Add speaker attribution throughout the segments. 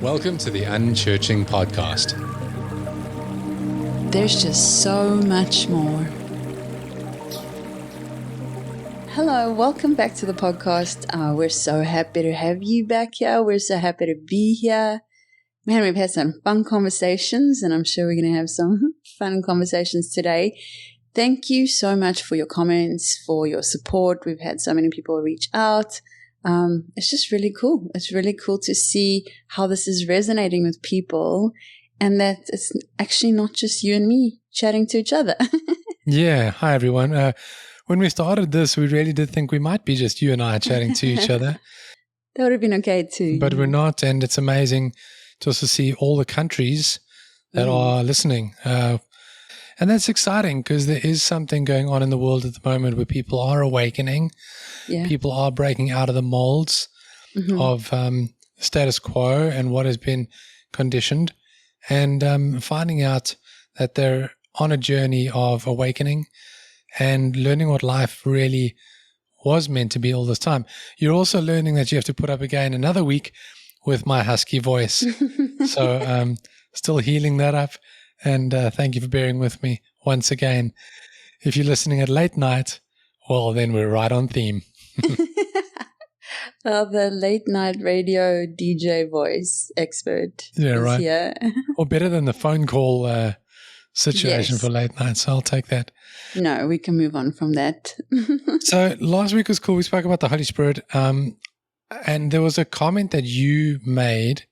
Speaker 1: Welcome to the Unchurching Podcast.
Speaker 2: There's just so much more. Hello, welcome back to the podcast. We're so happy to have you back here. We're so happy to be here. Man, we've had some fun conversations, and I'm sure we're going to have some fun conversations today. Thank you so much for your comments, for your support. We've had so many people reach out. It's just really cool. It's really cool to see how this is resonating with people and that it's actually not just you and me chatting to each other.
Speaker 3: Yeah. Hi, everyone. When we started this, we really did think we might be just you and I chatting to each other.
Speaker 2: That would have been okay too.
Speaker 3: But we're not. And it's amazing to also see all the countries that are listening. And that's exciting because there is something going on in the world at the moment where people are awakening.
Speaker 2: Yeah.
Speaker 3: People are breaking out of the molds of status quo and what has been conditioned, and finding out that they're on a journey of awakening and learning what life really was meant to be all this time. You're also learning that you have to put up again another week with my husky voice. So still healing that up. And thank you for bearing with me once again. If you're listening at late night, well, then we're right on theme.
Speaker 2: The late night radio DJ voice expert
Speaker 3: Yeah,
Speaker 2: is
Speaker 3: right.
Speaker 2: here.
Speaker 3: Or better than the phone call situation
Speaker 2: Yes.
Speaker 3: for late night. So I'll take that.
Speaker 2: No, we can move on from that.
Speaker 3: So last week was cool. We spoke about the Holy Spirit. And there was a comment that you made,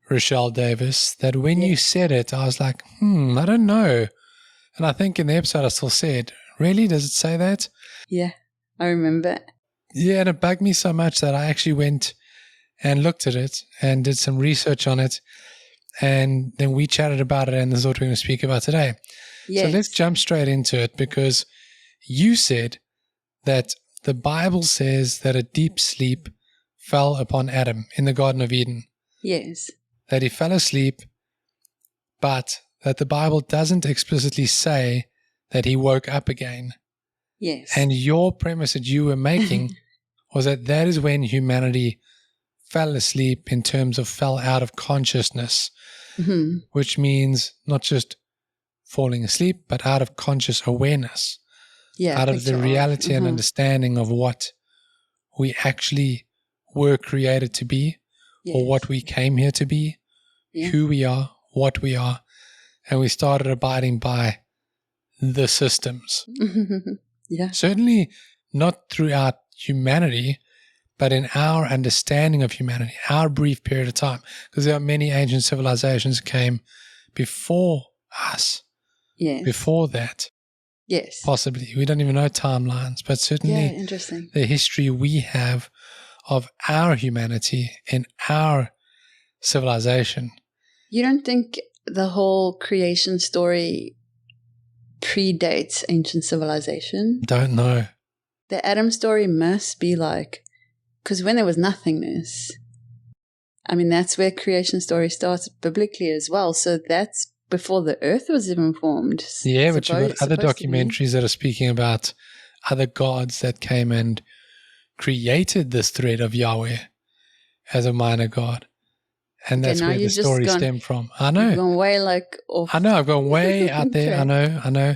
Speaker 3: Rachelle Davis, that when you said it, I was like, I don't know. And I think in the episode I still said, really? Does it say that?
Speaker 2: Yeah, I remember.
Speaker 3: Yeah, and it bugged me so much that I actually went and looked at it and did some research on it. And then we chatted about it, and this is what we're going to speak about today.
Speaker 2: Yes.
Speaker 3: So let's jump straight into it, because you said that the Bible says that a deep sleep fell upon Adam in the Garden of Eden.
Speaker 2: Yes.
Speaker 3: That he fell asleep, but that the Bible doesn't explicitly say that he woke up again.
Speaker 2: Yes.
Speaker 3: And your premise that you were making was that is when humanity fell asleep, in terms of fell out of consciousness, which means not just falling asleep, but out of conscious awareness, out of the reality and understanding of what we actually were created to be.
Speaker 2: Yes.
Speaker 3: Or what we came here to be, who we are, what we are, and we started abiding by the systems.
Speaker 2: Yeah.
Speaker 3: Certainly not throughout humanity, but in our understanding of humanity, our brief period of time, because there are many ancient civilizations that came before us, before that.
Speaker 2: Yes.
Speaker 3: Possibly. We don't even know timelines, but certainly
Speaker 2: interesting.
Speaker 3: the history we have of our humanity in our civilization.
Speaker 2: You don't think the whole creation story predates ancient civilization?
Speaker 3: Don't know.
Speaker 2: The Adam story must be like, because when there was nothingness, I mean, that's where creation story starts biblically as well. So that's before the earth was even formed.
Speaker 3: Yeah, but you've got other documentaries that are speaking about other gods that came and created this thread of Yahweh as a minor god. And that's where the story stemmed from. I know.
Speaker 2: You've gone way off.
Speaker 3: I know, I've gone way out there. I know.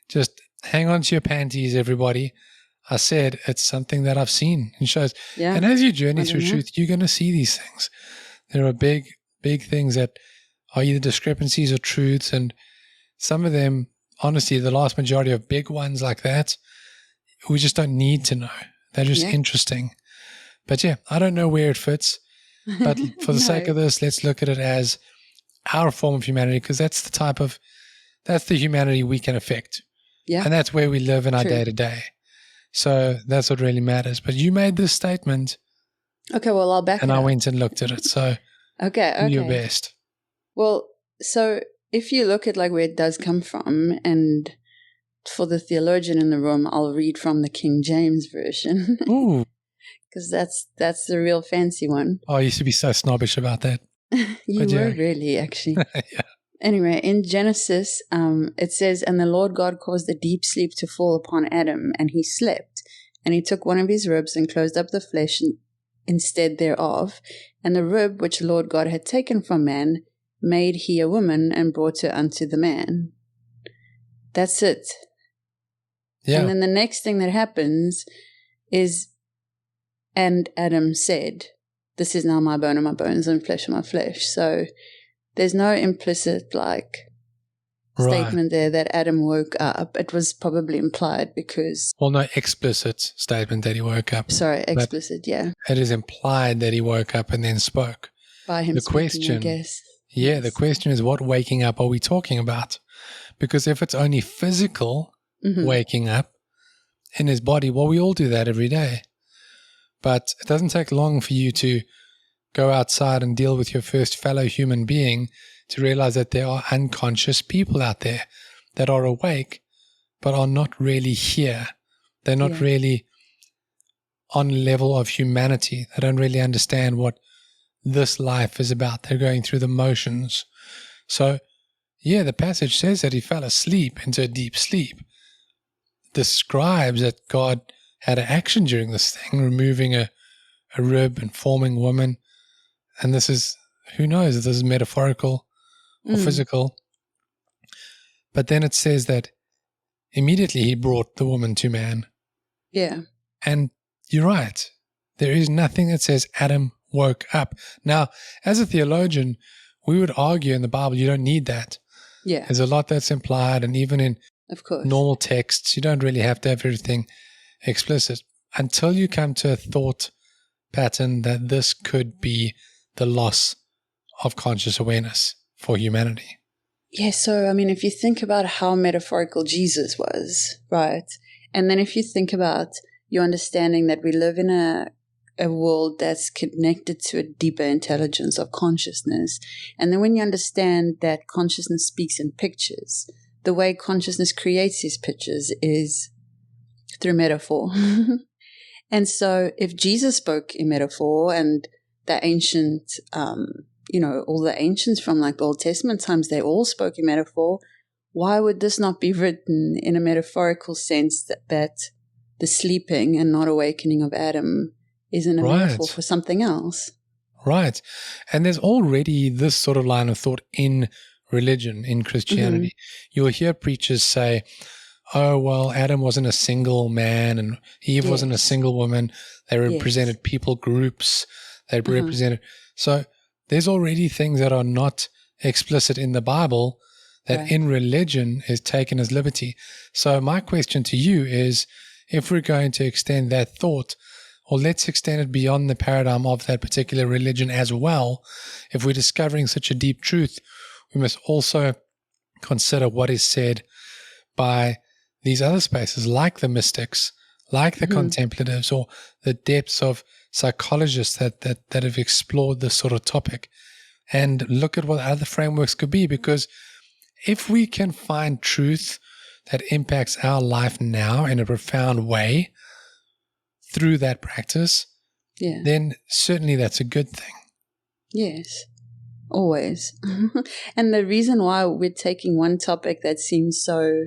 Speaker 3: Just hang on to your panties, everybody. I said it's something that I've seen in shows.
Speaker 2: Yeah.
Speaker 3: And as you journey through truth, you're going to see these things. There are big things that are either discrepancies or truths. And some of them, honestly, the vast majority of big ones like that, we just don't need to know. They're just interesting. But yeah, I don't know where it fits. But for the sake of this, let's look at it as our form of humanity, because that's the humanity we can affect.
Speaker 2: Yeah.
Speaker 3: And that's where we live in our day-to-day. So that's what really matters. But you made this statement.
Speaker 2: Okay, well, I'll back it up.
Speaker 3: And I went and looked at it. So
Speaker 2: do
Speaker 3: your best.
Speaker 2: Well, so if you look at like where it does come from, and for the theologian in the room, I'll read from the King James Version.
Speaker 3: Ooh.
Speaker 2: Because that's the real fancy one.
Speaker 3: Oh, I used to be so snobbish about that.
Speaker 2: You were really, actually.
Speaker 3: Yeah.
Speaker 2: Anyway, in Genesis, it says, "And the Lord God caused a deep sleep to fall upon Adam, and he slept. And he took one of his ribs and closed up the flesh instead thereof, and the rib which the Lord God had taken from man made he a woman and brought her unto the man. That's it.
Speaker 3: Yeah.
Speaker 2: And then the next thing that happens is, and Adam said, this is now my bone of my bones and flesh of my flesh. So there's no implicit statement there that Adam woke up. It was probably implied because...
Speaker 3: Well, no explicit statement that he woke up.
Speaker 2: Sorry, explicit, yeah.
Speaker 3: It is implied that he woke up and then spoke.
Speaker 2: By him speaking, I guess.
Speaker 3: Yeah,
Speaker 2: Yes.
Speaker 3: the question is, what waking up are we talking about? Because if it's only physical waking up in his body, well, we all do that every day. But it doesn't take long for you to go outside and deal with your first fellow human being to realize that there are unconscious people out there that are awake but are not really here. They're not really on level of humanity. They don't really understand what this life is about. They're going through the motions. So, yeah, the passage says that he fell asleep into a deep sleep. Describes that God had an action during this thing, removing a rib and forming a woman. And this is, who knows if this is metaphorical or physical. But then it says that immediately he brought the woman to man.
Speaker 2: Yeah.
Speaker 3: And you're right. There is nothing that says Adam woke up. Now, as a theologian, we would argue in the Bible you don't need that.
Speaker 2: Yeah.
Speaker 3: There's a lot that's implied, and even in
Speaker 2: of course.
Speaker 3: Normal texts, you don't really have to have everything explicit until you come to a thought pattern that this could be the loss of conscious awareness for humanity.
Speaker 2: Yeah, so, I mean, if you think about how metaphorical Jesus was, right? And then if you think about your understanding that we live in a world that's connected to a deeper intelligence of consciousness, and then when you understand that consciousness speaks in pictures, the way consciousness creates these pictures is through metaphor. And so if Jesus spoke in metaphor and the ancient, all the ancients from like the Old Testament times, they all spoke in metaphor, why would this not be written in a metaphorical sense that the sleeping and not awakening of Adam isn't a metaphor for something else?
Speaker 3: Right. And there's already this sort of line of thought in religion, in Christianity. You'll hear preachers say, oh, well, Adam wasn't a single man and Eve wasn't a single woman. They represented people groups. They represented. So there's already things that are not explicit in the Bible that in religion is taken as liberty. So my question to you is, if we're going to extend that thought, or let's extend it beyond the paradigm of that particular religion as well, if we're discovering such a deep truth, we must also consider what is said by these other spaces, like the mystics, like the contemplatives, or the depths of psychologists that have explored this sort of topic, and look at what other frameworks could be. Because if we can find truth that impacts our life now in a profound way through that practice, then certainly that's a good thing.
Speaker 2: Yes, always. And the reason why we're taking one topic that seems so,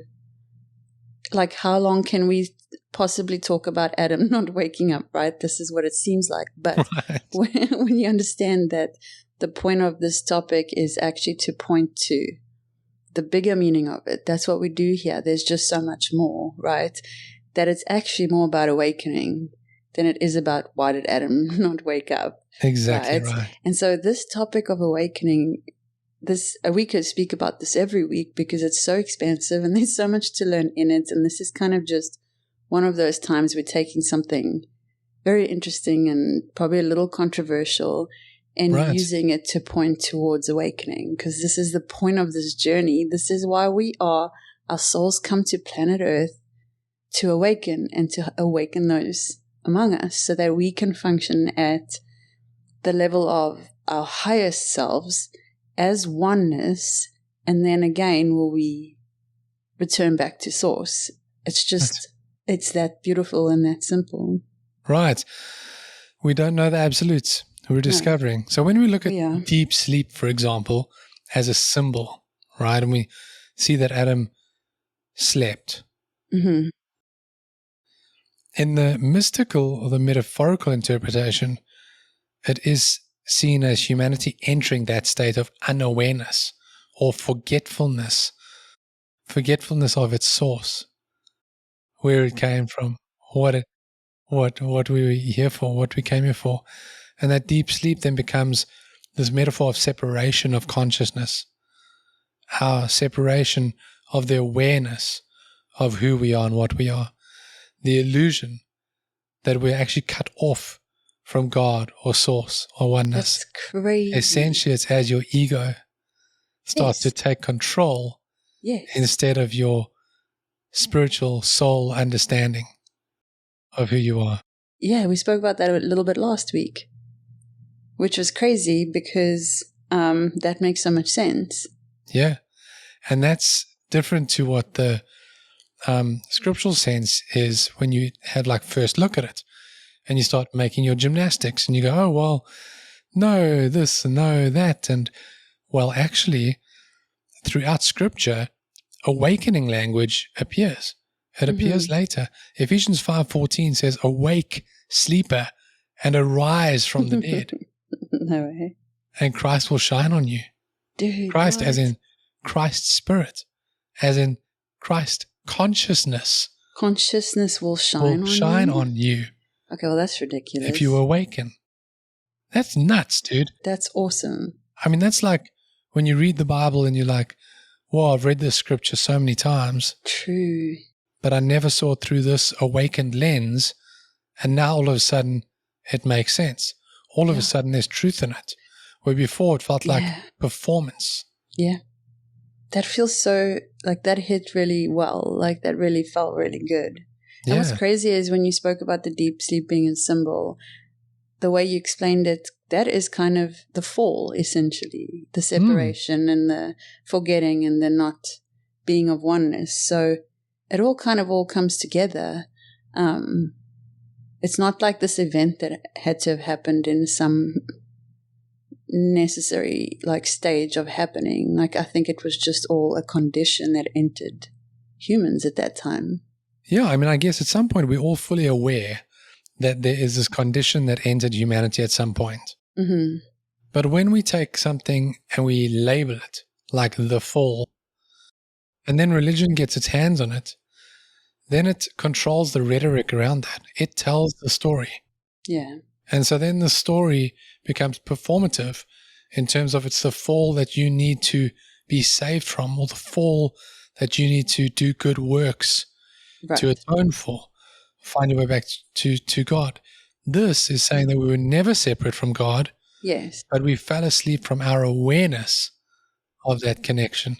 Speaker 2: like, how long can we possibly talk about Adam not waking up, right? This is what it seems like. But when you understand that the point of this topic is actually to point to the bigger meaning of it, that's what we do here. There's just so much more, right? That it's actually more about awakening than it is about why did Adam not wake up.
Speaker 3: Exactly right.
Speaker 2: And so this topic of awakening, we could speak about this every week because it's so expansive and there's so much to learn in it. And this is kind of just one of those times we're taking something very interesting and probably a little controversial and using it to point towards awakening, because this is the point of this journey. This is why our souls come to planet Earth, to awaken and to awaken those among us so that we can function at the level of our highest selves as oneness, and then again will we return back to source. It's just, it's that beautiful and that simple.
Speaker 3: Right. We don't know the absolutes. We're discovering. So when we look at deep sleep, for example, as a symbol, right, and we see that Adam slept, in the mystical or the metaphorical interpretation, it is seen as humanity entering that state of unawareness or forgetfulness of its source, where it came from, what we were here for, what we came here for. And that deep sleep then becomes this metaphor of separation of consciousness, our separation of the awareness of who we are and what we are, the illusion that we're actually cut off from God or source or oneness.
Speaker 2: That's crazy.
Speaker 3: Essentially, it's as your ego starts to take control instead of your spiritual soul understanding of who you are.
Speaker 2: Yeah, we spoke about that a little bit last week, which was crazy because that makes so much sense.
Speaker 3: Yeah, and that's different to what the scriptural sense is when you have like first look at it and you start making your gymnastics and you go, oh, well, no, this and no, that. And well, actually, throughout scripture, awakening language appears. It appears later. Ephesians 5:14 says, awake, sleeper, and arise from the dead.
Speaker 2: No way.
Speaker 3: And Christ will shine on you.
Speaker 2: Dude,
Speaker 3: Christ
Speaker 2: what?
Speaker 3: as in Christ's spirit, as in Christ consciousness.
Speaker 2: Consciousness will shine
Speaker 3: on you.
Speaker 2: Okay, well, that's ridiculous.
Speaker 3: If you awaken. That's nuts, dude.
Speaker 2: That's awesome.
Speaker 3: I mean, that's like when you read the Bible and you're like, well, I've read this scripture so many times.
Speaker 2: True.
Speaker 3: But I never saw it through this awakened lens. And now all of a sudden it makes sense. All of a sudden there's truth in it. Where before it felt like performance.
Speaker 2: Yeah. That feels so, like that hit really well. Like that really felt really good. And what's crazy is when you spoke about the deep sleep being a symbol, the way you explained it, that is kind of the fall, essentially. The separation and the forgetting and the not being of oneness. So it all kind of all comes together. It's not like this event that had to have happened in some necessary like stage of happening. Like I think it was just all a condition that entered humans at that time.
Speaker 3: Yeah, I mean, I guess at some point we're all fully aware that there is this condition that entered humanity at some point.
Speaker 2: Mm-hmm.
Speaker 3: But when we take something and we label it like the fall, and then religion gets its hands on it, then it controls the rhetoric around that. It tells the story.
Speaker 2: Yeah.
Speaker 3: And so then the story becomes performative in terms of it's the fall that you need to be saved from, or the fall that you need to do good works to atone for, find your way back to God. This is saying that we were never separate from God.
Speaker 2: Yes.
Speaker 3: But we fell asleep from our awareness of that connection.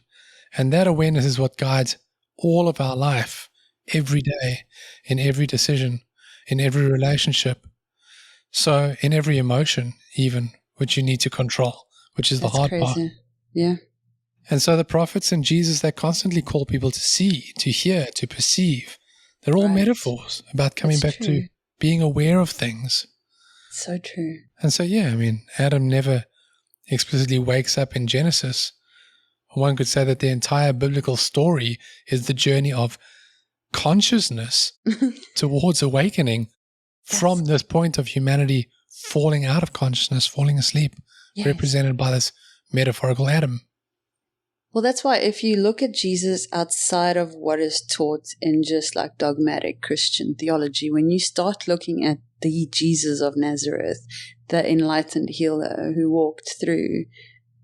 Speaker 3: And that awareness is what guides all of our life, every day, in every decision, in every relationship. So in every emotion, even, which you need to control, which is the hard part.
Speaker 2: Yeah.
Speaker 3: And so the prophets and Jesus, they constantly call people to see, to hear, to perceive. They're all metaphors about coming back to being aware of things.
Speaker 2: So true.
Speaker 3: And so, yeah, I mean, Adam never explicitly wakes up in Genesis. One could say that the entire biblical story is the journey of consciousness towards awakening from this point of humanity falling out of consciousness, falling asleep, represented by this metaphorical Adam.
Speaker 2: Well, that's why if you look at Jesus outside of what is taught in just like dogmatic Christian theology, when you start looking at the Jesus of Nazareth, the enlightened healer who walked through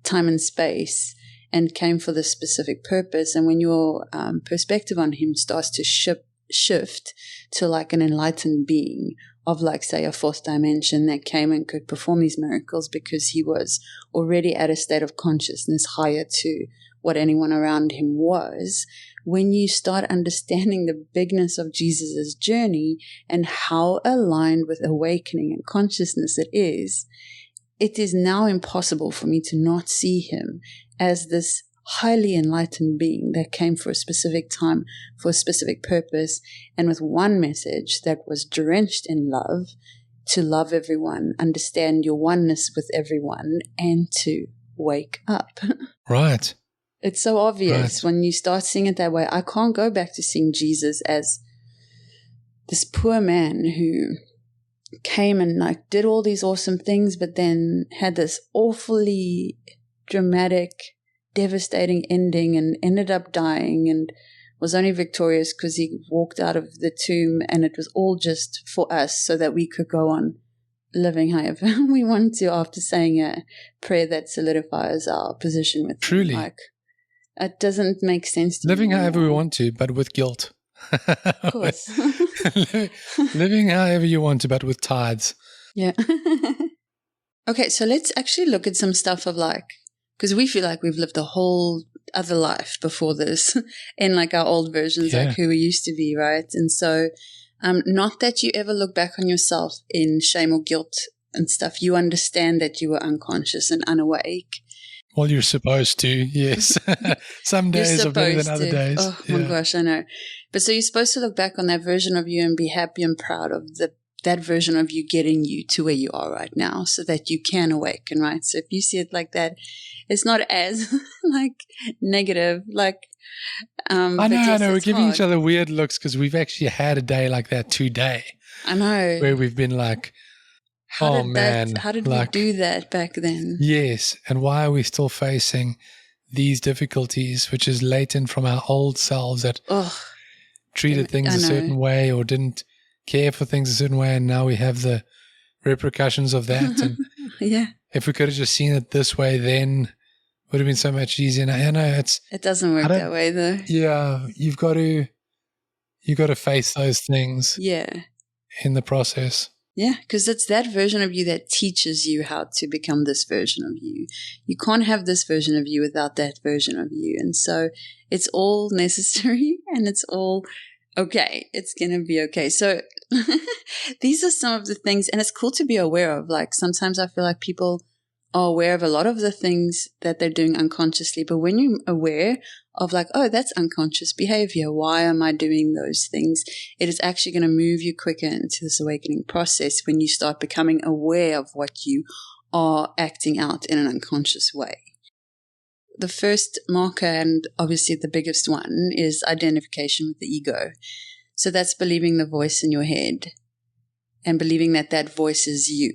Speaker 2: time and space and came for this specific purpose, and when your perspective on him starts to shift to like an enlightened being of like, say, a fourth dimension that came and could perform these miracles because he was already at a state of consciousness higher to what anyone around him was, when you start understanding the bigness of Jesus's journey and how aligned with awakening and consciousness it is now impossible for me to not see him as this highly enlightened being that came for a specific time, for a specific purpose, and with one message that was drenched in love, to love everyone, understand your oneness with everyone, and to wake up.
Speaker 3: Right.
Speaker 2: It's so obvious when you start seeing it that way. I can't go back to seeing Jesus as this poor man who came and like did all these awesome things, but then had this awfully dramatic, devastating ending and ended up dying and was only victorious because he walked out of the tomb, and it was all just for us so that we could go on living however we want to after saying a prayer that solidifies our position with
Speaker 3: Truly.
Speaker 2: him. Like, it doesn't make sense to
Speaker 3: Living
Speaker 2: me
Speaker 3: however we
Speaker 2: anymore.
Speaker 3: want to, but with guilt.
Speaker 2: Of course.
Speaker 3: Living however you want to, but with tithes.
Speaker 2: Yeah. Okay, so let's actually look at some stuff of like, because we feel like we've lived a whole other life before this in like our old versions,
Speaker 3: Yeah.
Speaker 2: like who we used to be, right? And so not that you ever look back on yourself in shame or guilt and stuff. You understand that you were unconscious and unawake.
Speaker 3: Well, you're supposed to, yes. Some days are better than other days.
Speaker 2: Oh my gosh, I know. But so you're supposed to look back on that version of you and be happy and proud of that version of you getting you to where you are right now so that you can awaken, right? So if you see it like that, it's not as like negative, like
Speaker 3: I know. We're giving
Speaker 2: hard.
Speaker 3: each other weird looks because we've actually had a day like that today.
Speaker 2: I know.
Speaker 3: Where we've been like,
Speaker 2: how did we do that back then?
Speaker 3: Yes. And why are we still facing these difficulties, which is latent from our old selves that treated things a certain way or didn't care for things a certain way, and now we have the repercussions of that. And
Speaker 2: yeah.
Speaker 3: if we could have just seen it this way, then it would have been so much easier. And I know it
Speaker 2: doesn't work that way though.
Speaker 3: Yeah, you've got to face those things.
Speaker 2: Yeah.
Speaker 3: In the process.
Speaker 2: Yeah, because it's that version of you that teaches you how to become this version of you. You can't have this version of you without that version of you. And so it's all necessary and it's all okay. It's going to be okay. So these are some of the things, and it's cool to be aware of. Like sometimes I feel like people are aware of a lot of the things that they're doing unconsciously, but when you're aware of like, oh, that's unconscious behavior, why am I doing those things? It is actually going to move you quicker into this awakening process when you start becoming aware of what you are acting out in an unconscious way. The first marker, and obviously the biggest one, is identification with the ego. So that's believing the voice in your head and believing that that voice is you.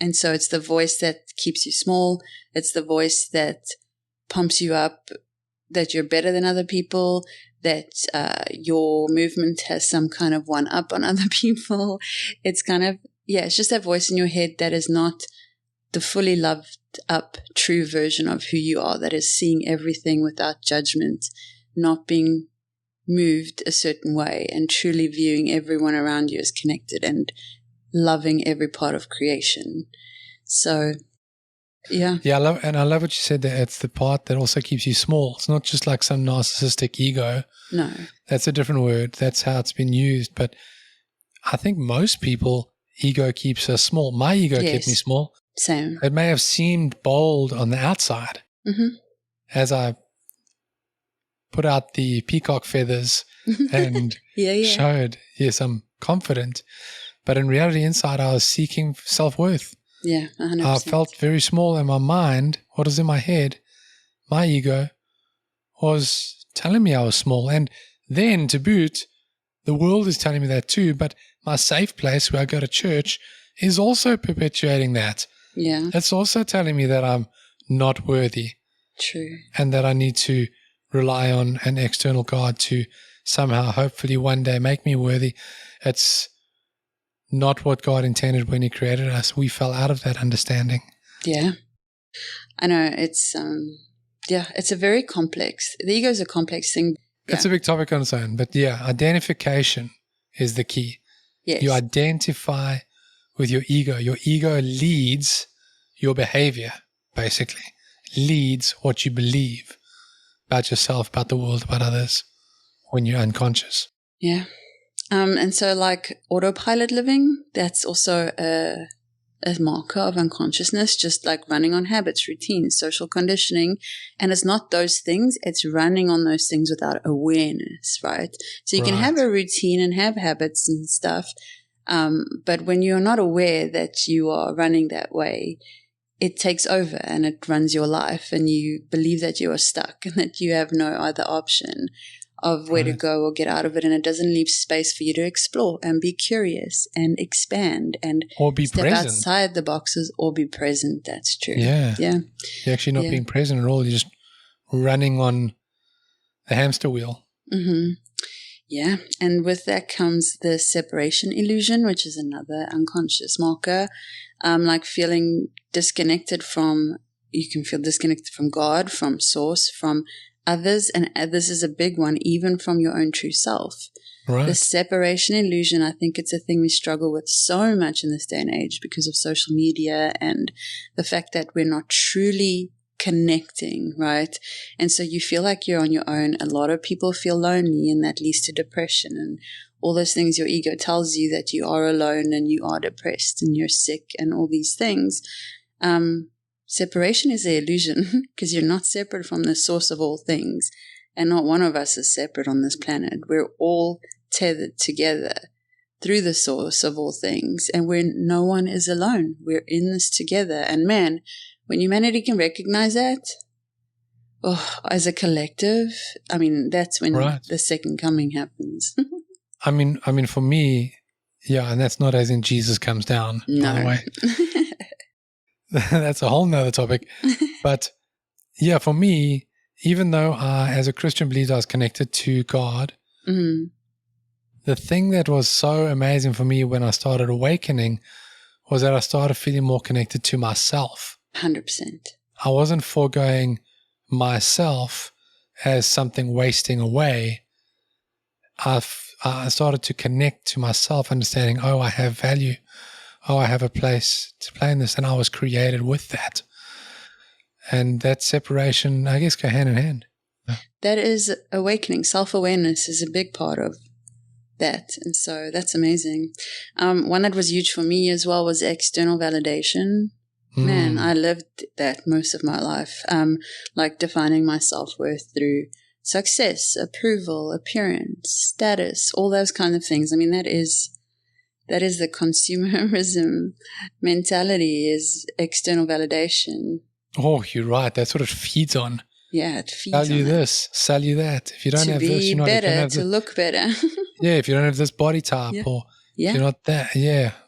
Speaker 2: And so it's the voice that keeps you small. It's the voice that pumps you up, that you're better than other people, that your movement has some kind of one up on other people. It's kind of, it's just that voice in your head that is not the fully loved up true version of who you are, that is seeing everything without judgment, not being moved a certain way, and truly viewing everyone around you as connected and loving every part of creation. So, yeah.
Speaker 3: Yeah, I love what you said there. It's the part that also keeps you small. It's not just like some narcissistic ego.
Speaker 2: No.
Speaker 3: That's a different word. That's how it's been used. But I think most people, ego keeps us small. My ego kept me small.
Speaker 2: Same.
Speaker 3: It may have seemed bold on the outside as I put out the peacock feathers and showed, yes, I'm confident. But in reality, inside, I was seeking self-worth.
Speaker 2: Yeah, 100%.
Speaker 3: I felt very small in my mind. What was in my head, my ego, was telling me I was small. And then, to boot, the world is telling me that too. But my safe place where I go to church is also perpetuating that.
Speaker 2: Yeah.
Speaker 3: It's also telling me that I'm not worthy.
Speaker 2: True.
Speaker 3: And that I need to rely on an external God to somehow, hopefully one day, make me worthy. It's not what God intended when He created us. We fell out of that understanding.
Speaker 2: Yeah. I know. It's, it's a very complex, the ego is a complex thing. Yeah.
Speaker 3: It's a big topic on its own. But yeah, identification is the key.
Speaker 2: Yes.
Speaker 3: You identify with your ego. Your ego leads your behavior, basically. Leads what you believe about yourself, about the world, about others when you're unconscious.
Speaker 2: Yeah. And so like autopilot living, that's also a marker of unconsciousness, just like running on habits, routines, social conditioning. And it's not those things, it's running on those things without awareness, right? So you can have a routine and have habits and stuff, but when you're not aware that you are running that way, it takes over and it runs your life, and you believe that you are stuck and that you have no other option of where to go or get out of it, and it doesn't leave space for you to explore and be curious and expand and
Speaker 3: or be
Speaker 2: step
Speaker 3: present
Speaker 2: outside the boxes or be present. That's true.
Speaker 3: Yeah.
Speaker 2: You're
Speaker 3: actually not being present at all. You're just running on the hamster wheel.
Speaker 2: Mm-hmm. Yeah. And with that comes the separation illusion, which is another unconscious marker. Like feeling disconnected from, you can feel disconnected from God, from source, from others. And this is a big one, even from your own true self.
Speaker 3: Right.
Speaker 2: The separation illusion, I think it's a thing we struggle with so much in this day and age because of social media and the fact that we're not truly connecting, right? And so you feel like you're on your own. A lot of people feel lonely, and that leads to depression and all those things. Your ego tells you that you are alone and you are depressed and you're sick and all these things. Separation is an illusion because you're not separate from the source of all things, and not one of us is separate on this planet. We're all tethered together through the source of all things, and no one is alone. We're in this together. And man, when humanity can recognize that, as a collective, I mean, that's when the second coming happens.
Speaker 3: I mean, for me, yeah, and that's not as in Jesus comes down, by the way. That's a whole nother topic. But yeah, for me, even though I, as a Christian, believed I was connected to God, the thing that was so amazing for me when I started awakening was that I started feeling more connected to myself.
Speaker 2: 100%.
Speaker 3: I wasn't foregoing myself as something wasting away. I started to connect to myself, understanding, I have value. I have a place to play in this, and I was created with that. And that separation, I guess, go hand in hand.
Speaker 2: That is awakening. Self-awareness is a big part of that. And so that's amazing. One that was huge for me as well was external validation. Man, I lived that most of my life, like defining my self-worth through success, approval, appearance, status, all those kinds of things. I mean, that is the consumerism mentality, is external validation.
Speaker 3: Oh, you're right. That's what it feeds on.
Speaker 2: Yeah, it feeds
Speaker 3: sell you
Speaker 2: on
Speaker 3: this, sell you that. If you don't have this, you're not
Speaker 2: better, to look better.
Speaker 3: Yeah, if you don't have this body type, or if you're not that,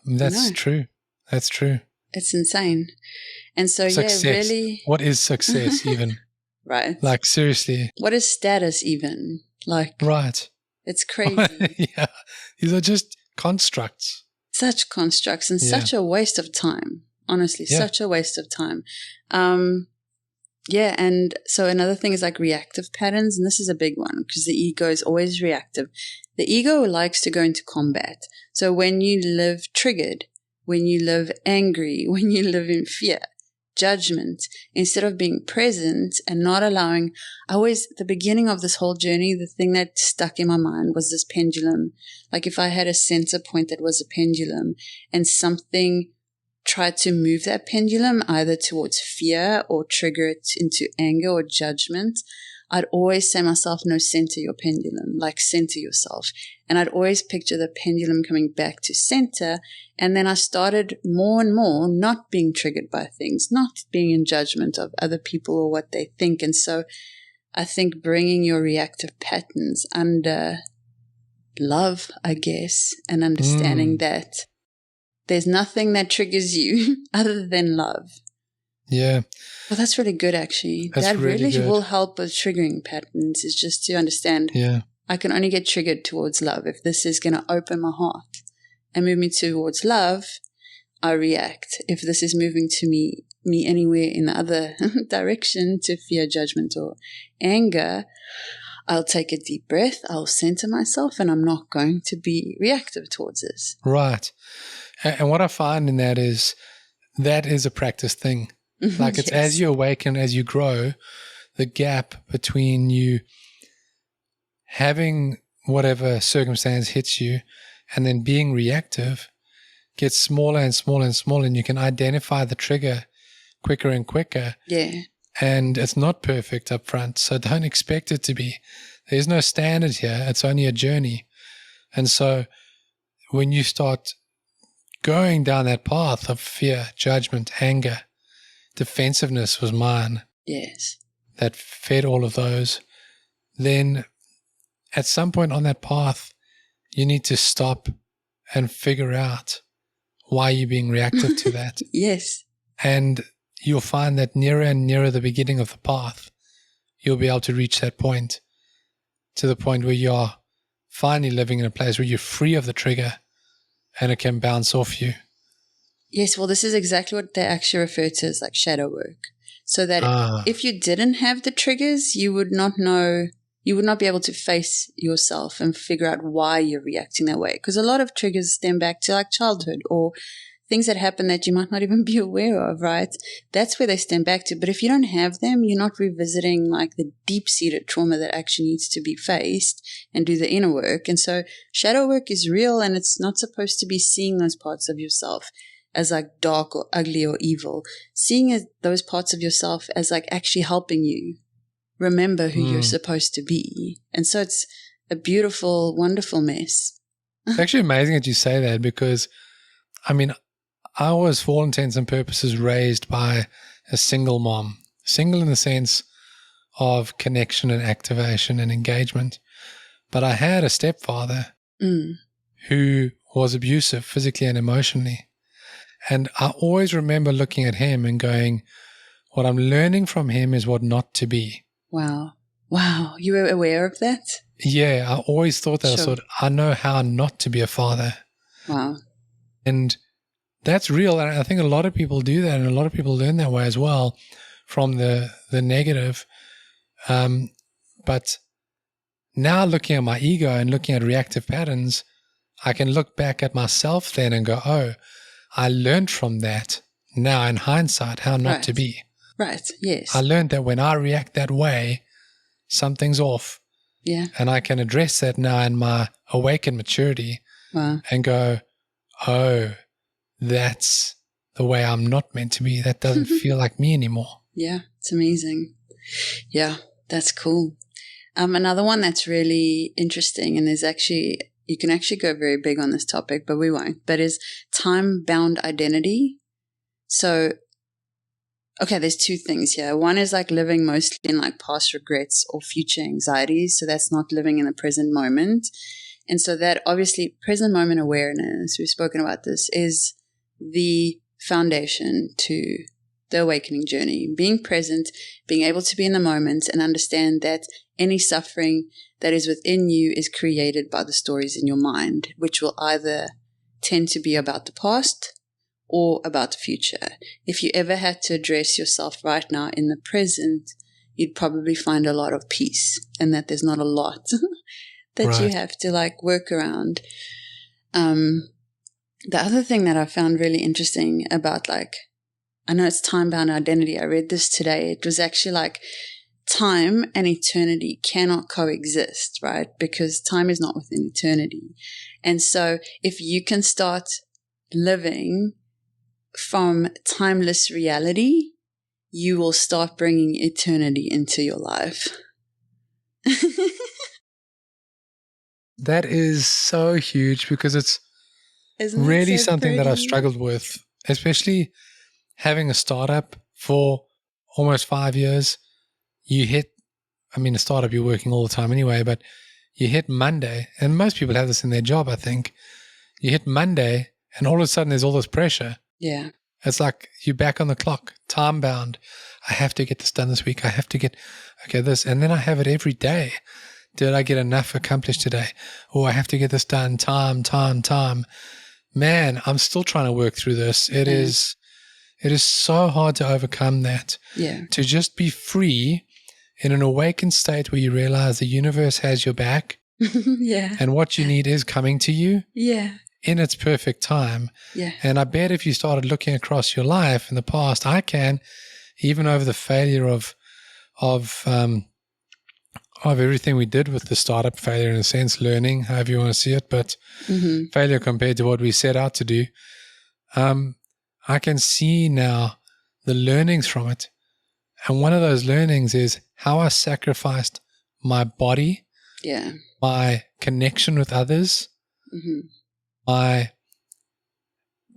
Speaker 3: that's true. That's true.
Speaker 2: It's insane. And so,
Speaker 3: success.
Speaker 2: Really.
Speaker 3: What is success even?
Speaker 2: Right.
Speaker 3: Like, seriously.
Speaker 2: What is status even? Like,
Speaker 3: right.
Speaker 2: It's crazy.
Speaker 3: Yeah. These are just constructs.
Speaker 2: Such constructs, and such a waste of time. Honestly, such a waste of time. And so another thing is like reactive patterns, and this is a big one because the ego is always reactive. The ego likes to go into combat. So when you live triggered, when you live angry, when you live in fear, judgment, instead of being present and not allowing, the beginning of this whole journey, the thing that stuck in my mind was this pendulum. Like if I had a center point that was a pendulum and something tried to move that pendulum either towards fear or trigger it into anger or judgment, I'd always say to myself, no, center your pendulum, like center yourself. And I'd always picture the pendulum coming back to center. And then I started more and more not being triggered by things, not being in judgment of other people or what they think. And so I think bringing your reactive patterns under love, I guess, and understanding that there's nothing that triggers you other than love.
Speaker 3: Yeah.
Speaker 2: Well, that's really good, actually.
Speaker 3: That's
Speaker 2: that really
Speaker 3: good.
Speaker 2: will help with triggering patterns, is just to understand I can only get triggered towards love. If this is going to open my heart and move me towards love, I react. If this is moving to me anywhere in the other direction, to fear, judgment, or anger, I'll take a deep breath, I'll center myself, and I'm not going to be reactive towards this.
Speaker 3: Right. And what I find in that is a practice thing. Like it's as you awaken, as you grow, the gap between you having whatever circumstance hits you and then being reactive gets smaller and smaller and smaller, and you can identify the trigger quicker and quicker.
Speaker 2: Yeah.
Speaker 3: And it's not perfect up front, so don't expect it to be. There's no standard here. It's only a journey. And so when you start going down that path of fear, judgment, anger, defensiveness was mine.
Speaker 2: Yes.
Speaker 3: That fed all of those. Then at some point on that path, you need to stop and figure out why you're being reactive to that.
Speaker 2: Yes.
Speaker 3: And you'll find that nearer and nearer the beginning of the path, you'll be able to reach that point, to the point where you are finally living in a place where you're free of the trigger and it can bounce off you.
Speaker 2: Yes, well, this is exactly what they actually refer to as like shadow work. So that if you didn't have the triggers, you would not know, you would not be able to face yourself and figure out why you're reacting that way. Because a lot of triggers stem back to like childhood or things that happen that you might not even be aware of, right? That's where they stem back to. But if you don't have them, you're not revisiting like the deep-seated trauma that actually needs to be faced and do the inner work. And so shadow work is real, and it's not supposed to be seeing those parts of yourself as like dark or ugly or evil. Seeing those parts of yourself as like actually helping you remember who you're supposed to be. And so it's a beautiful, wonderful mess.
Speaker 3: It's actually amazing that you say that, because, I mean, I was, for all intents and purposes, raised by a single mom. Single in the sense of connection and activation and engagement. But I had a stepfather who was abusive physically and emotionally. And I always remember looking at him and going, what I'm learning from him is what not to be.
Speaker 2: Wow. Wow. You were aware of that?
Speaker 3: Yeah, I always thought that.
Speaker 2: Sure.
Speaker 3: I thought, I know how not to be a father.
Speaker 2: Wow.
Speaker 3: And that's real. And I think a lot of people do that, and a lot of people learn that way as well from the negative. But now looking at my ego and looking at reactive patterns, I can look back at myself then and go, oh, I learned from that now in hindsight how not to be.
Speaker 2: Right, yes.
Speaker 3: I learned that when I react that way, something's off.
Speaker 2: Yeah.
Speaker 3: And I can address that now in my awakened maturity and go, oh, that's the way I'm not meant to be. That doesn't feel like me anymore.
Speaker 2: Yeah, it's amazing. Yeah, that's cool. Another one that's really interesting, and there's actually, you can actually go very big on this topic, but we won't, but is time-bound identity. So, okay, there's two things here. One is like living mostly in like past regrets or future anxieties. So that's not living in the present moment. And so that obviously present moment awareness, we've spoken about this, is the foundation to the awakening journey. Being present, being able to be in the moment and understand that any suffering that is within you is created by the stories in your mind, which will either tend to be about the past or about the future. If you ever had to address yourself right now in the present, you'd probably find a lot of peace, and that there's not a lot that you have to like work around. The other thing that I found really interesting about, like, I know it's time-bound identity. I read this today. It was actually like time and eternity cannot coexist, right? Because time is not within eternity. And so if you can start living from timeless reality, you will start bringing eternity into your life.
Speaker 3: That is so huge, because it's really something that I've struggled with, especially having a startup for almost 5 years. You hit, I mean, a startup, you're working all the time anyway, but you hit Monday, and most people have this in their job, I think. You hit Monday, and all of a sudden there's all this pressure.
Speaker 2: Yeah.
Speaker 3: It's like you're back on the clock, time bound. I have to get this done this week. I have to get, this. And then I have it every day. Did I get enough accomplished today? Oh, I have to get this done. Time. Man, I'm still trying to work through this. It is so hard to overcome that.
Speaker 2: Yeah.
Speaker 3: To just be free in an awakened state where you realize the universe has your back.
Speaker 2: Yeah.
Speaker 3: And what you need is coming to you.
Speaker 2: Yeah.
Speaker 3: In its perfect time.
Speaker 2: Yeah.
Speaker 3: And I bet if you started looking across your life in the past, I can, even over the failure of everything we did with the startup, failure in a sense, learning, however you want to see it, but failure compared to what we set out to do, I can see now the learnings from it. And one of those learnings is how I sacrificed my body, my connection with others, my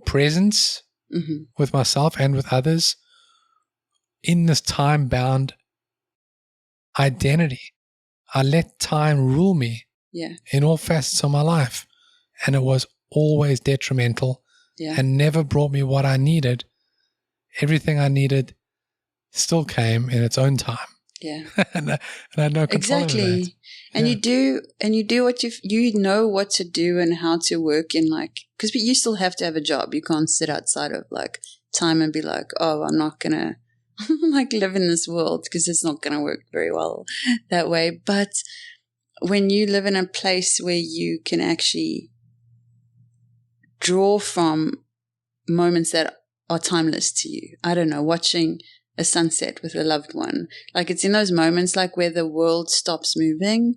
Speaker 3: presence with myself and with others in this time-bound identity. I let time rule me.
Speaker 2: Yeah.
Speaker 3: in all facets of my life. And it was always detrimental and never brought me what I needed. Everything I needed still came in its own time.
Speaker 2: Yeah.
Speaker 3: and I had no control over that.
Speaker 2: Exactly. And you do what you know what to do and how to work in, like, because you still have to have a job. You can't sit outside of like time and be like, oh, I'm not going to like live in this world, because it's not going to work very well that way. But when you live in a place where you can actually draw from moments that are timeless to you, I don't know, watching a sunset with a loved one, like it's in those moments like where the world stops moving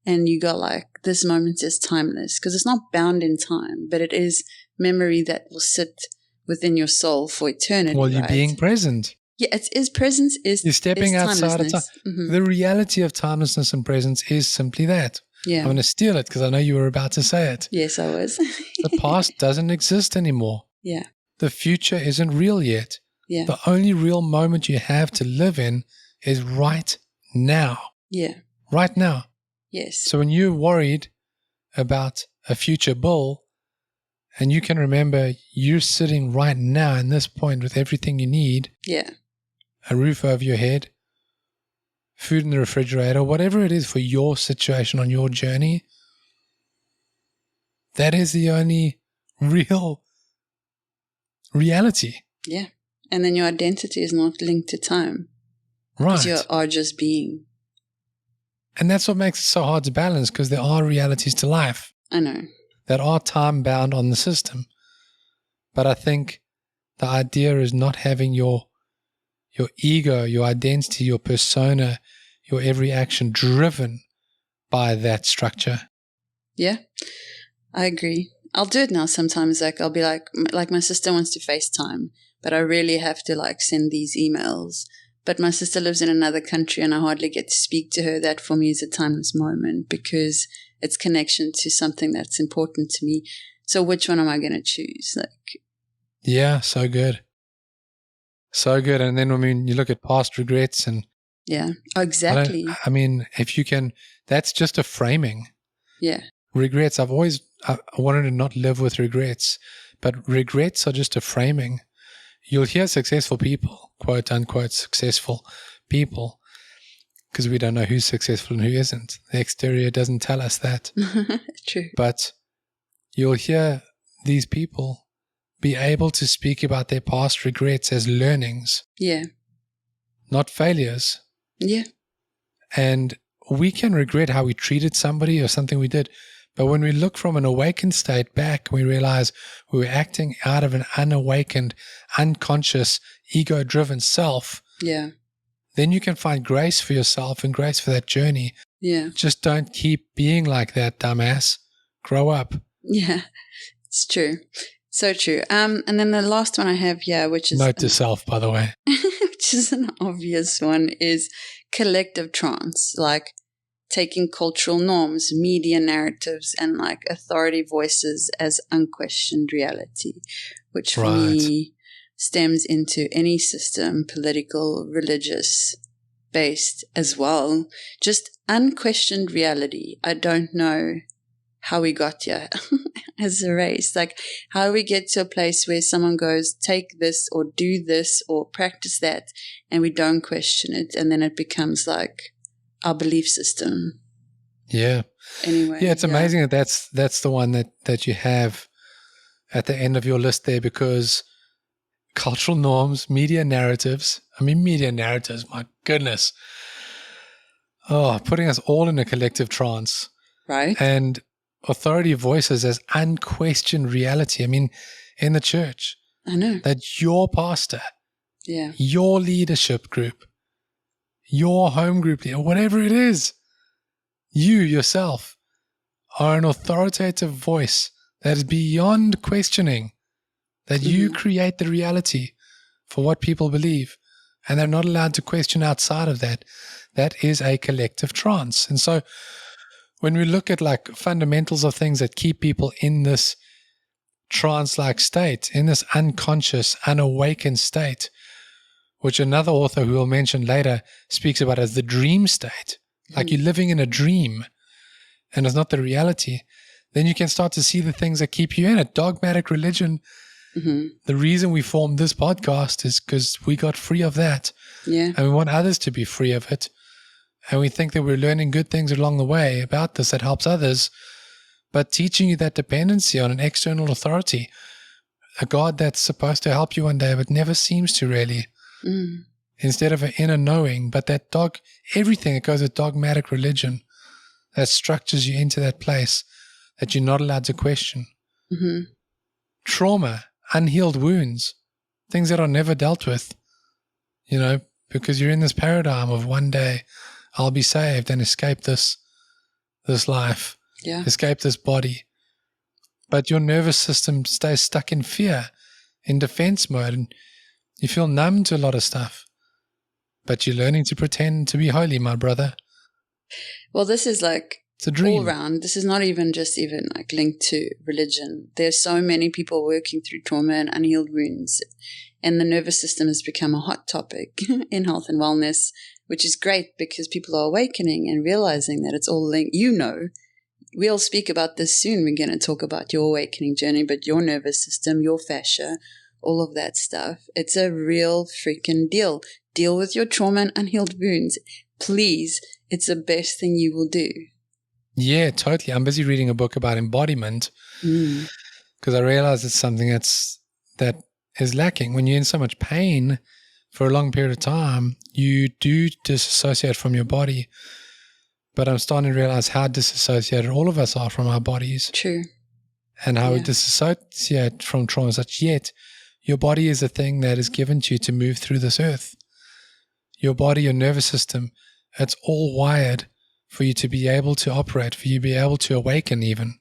Speaker 2: and you go like, this moment is timeless, because it's not bound in time, but it is memory that will sit within your soul for eternity.
Speaker 3: Well, you're being present.
Speaker 2: Yeah, it is presence. You're
Speaker 3: stepping outside of time.
Speaker 2: Mm-hmm.
Speaker 3: The reality of timelessness and presence is simply that.
Speaker 2: Yeah.
Speaker 3: I'm going to steal it because I know you were about to say it.
Speaker 2: Yes, I was.
Speaker 3: The past doesn't exist anymore.
Speaker 2: Yeah.
Speaker 3: The future isn't real yet.
Speaker 2: Yeah.
Speaker 3: The only real moment you have to live in is right now.
Speaker 2: Yeah.
Speaker 3: Right now.
Speaker 2: Yes.
Speaker 3: So when you're worried about a future bill and you can remember you're sitting right now in this point with everything you need.
Speaker 2: Yeah.
Speaker 3: A roof over your head, food in the refrigerator, whatever it is for your situation on your journey, that is the only real reality.
Speaker 2: Yeah. And then your identity is not linked to time.
Speaker 3: Right.
Speaker 2: Because you are just being.
Speaker 3: And that's what makes it so hard to balance, because there are realities to life.
Speaker 2: I know.
Speaker 3: That are time-bound on the system. But I think the idea is not having your ego, your identity, your persona, your every action driven by that structure.
Speaker 2: Yeah, I agree. I'll do it now sometimes. Like I'll be like my sister wants to FaceTime, but I really have to like send these emails. But my sister lives in another country and I hardly get to speak to her. That for me is a timeless moment because it's connection to something that's important to me. So which one am I going to choose? Like,
Speaker 3: yeah, so good. So good. And then, I mean, you look at past regrets and...
Speaker 2: Yeah, exactly.
Speaker 3: I mean, if you can, that's just a framing.
Speaker 2: Yeah.
Speaker 3: Regrets, I wanted to not live with regrets, but regrets are just a framing. You'll hear successful people, quote unquote, successful people, because we don't know who's successful and who isn't. The exterior doesn't tell us that.
Speaker 2: True.
Speaker 3: But you'll hear these people be able to speak about their past regrets as learnings.
Speaker 2: Yeah.
Speaker 3: Not failures.
Speaker 2: Yeah.
Speaker 3: And we can regret how we treated somebody or something we did. But when we look from an awakened state back, we realize we were acting out of an unawakened, unconscious, ego-driven self.
Speaker 2: Yeah.
Speaker 3: Then you can find grace for yourself and grace for that journey.
Speaker 2: Yeah.
Speaker 3: Just don't keep being like that, dumbass. Grow up.
Speaker 2: Yeah. It's true. So true. And then the last one I have here, which is...
Speaker 3: Note to self, by the way.
Speaker 2: which is an obvious one, is collective trance, like taking cultural norms, media narratives, and like authority voices as unquestioned reality, which for me stems into any system, political, religious, based as well. Just unquestioned reality. I don't know how we got here as a race. Like, how do we get to a place where someone goes, take this or do this or practice that, and we don't question it, and then it becomes like our belief system.
Speaker 3: Yeah.
Speaker 2: Anyway.
Speaker 3: Yeah, it's amazing that that's the one that you have at the end of your list there, because cultural norms, media narratives, my goodness. Oh, putting us all in a collective trance.
Speaker 2: Right.
Speaker 3: And authority voices as unquestioned reality. I mean, in the church.
Speaker 2: I know.
Speaker 3: That your pastor,
Speaker 2: yeah,
Speaker 3: your leadership group, your home group leader, whatever it is, you yourself are an authoritative voice that is beyond questioning, that you create the reality for what people believe, and they're not allowed to question outside of that. That is a collective trance. And so when we look at like fundamentals of things that keep people in this trance-like state, in this unconscious, unawakened state, which another author who we'll mention later speaks about as the dream state, like you're living in a dream. and it's not the reality, then you can start to see the things that keep you in it. Dogmatic religion. The reason we formed this podcast is because we got free of that.
Speaker 2: Yeah.
Speaker 3: And we want others to be free of it. And we think that we're learning good things along the way about this that helps others. But teaching you that dependency on an external authority, a God that's supposed to help you one day but never seems to really, instead of an inner knowing, but that everything that goes with dogmatic religion that structures you into that place that you're not allowed to question. Trauma, unhealed wounds, things that are never dealt with, because you're in this paradigm of one day I'll be saved and escape this life, escape this body. But your nervous system stays stuck in fear, in defense mode, and you feel numb to a lot of stuff. But you're learning to pretend to be holy, my brother.
Speaker 2: Well, this is like
Speaker 3: it's a dream.
Speaker 2: All around. This is not even like linked to religion. There's so many people working through trauma and unhealed wounds, and the nervous system has become a hot topic in health and wellness, which is great because people are awakening and realizing that it's all linked. We'll speak about this soon. We're going to talk about your awakening journey, but your nervous system, your fascia, all of that stuff. It's a real freaking deal. Deal with your trauma and unhealed wounds. Please. It's the best thing you will do.
Speaker 3: Yeah, totally. I'm busy reading a book about embodiment because I realize it's something that is lacking. When you're in so much pain for a long period of time, you do disassociate from your body. But I'm starting to realize how disassociated all of us are from our bodies.
Speaker 2: True.
Speaker 3: And how we disassociate from trauma, such yet your body is a thing that is given to you to move through this earth. Your body, your nervous system, it's all wired for you to be able to operate, for you to be able to awaken even.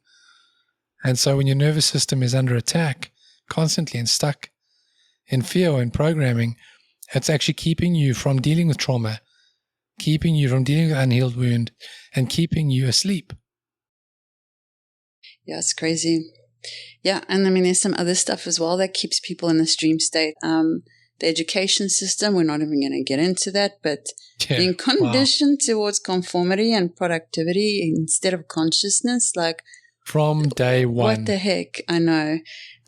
Speaker 3: And so when your nervous system is under attack constantly and stuck in fear or in programming, it's actually keeping you from dealing with trauma, keeping you from dealing with unhealed wound, and keeping you asleep.
Speaker 2: Yeah, it's crazy. Yeah, and I mean, there's some other stuff as well that keeps people in this dream state. The education system, we're not even going to get into that, but being conditioned towards conformity and productivity instead of consciousness, like
Speaker 3: from day one.
Speaker 2: What the heck? I know.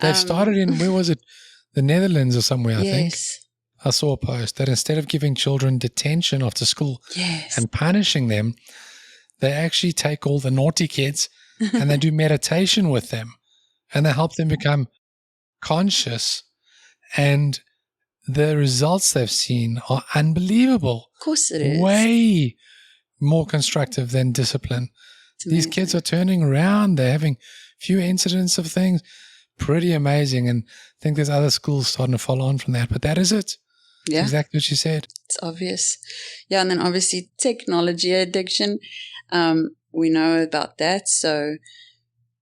Speaker 3: They started in, where was it? The Netherlands or somewhere, I think.
Speaker 2: Yes.
Speaker 3: I saw a post that instead of giving children detention after school and punishing them, they actually take all the naughty kids and they do meditation with them and they help them become conscious, and the results they've seen are unbelievable.
Speaker 2: Of course it is.
Speaker 3: Way more constructive than discipline. These kids are turning around. They're having fewer incidents of things. Pretty amazing. And I think there's other schools starting to follow on from that. But that is it.
Speaker 2: Yeah.
Speaker 3: Exactly what you said.
Speaker 2: It's obvious. Yeah, and then obviously technology addiction. We know about that. So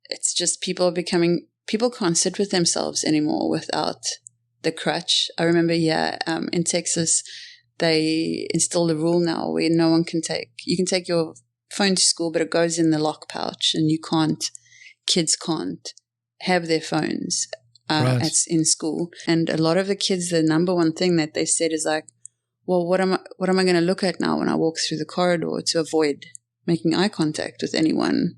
Speaker 2: it's just people can't sit with themselves anymore without the crutch. I remember, in Texas, they installed a rule now where you can take your phone to school, but it goes in the lock pouch and kids can't have their phones in school. And a lot of the kids, the number one thing that they said is like, well, what am I going to look at now when I walk through the corridor to avoid making eye contact with anyone?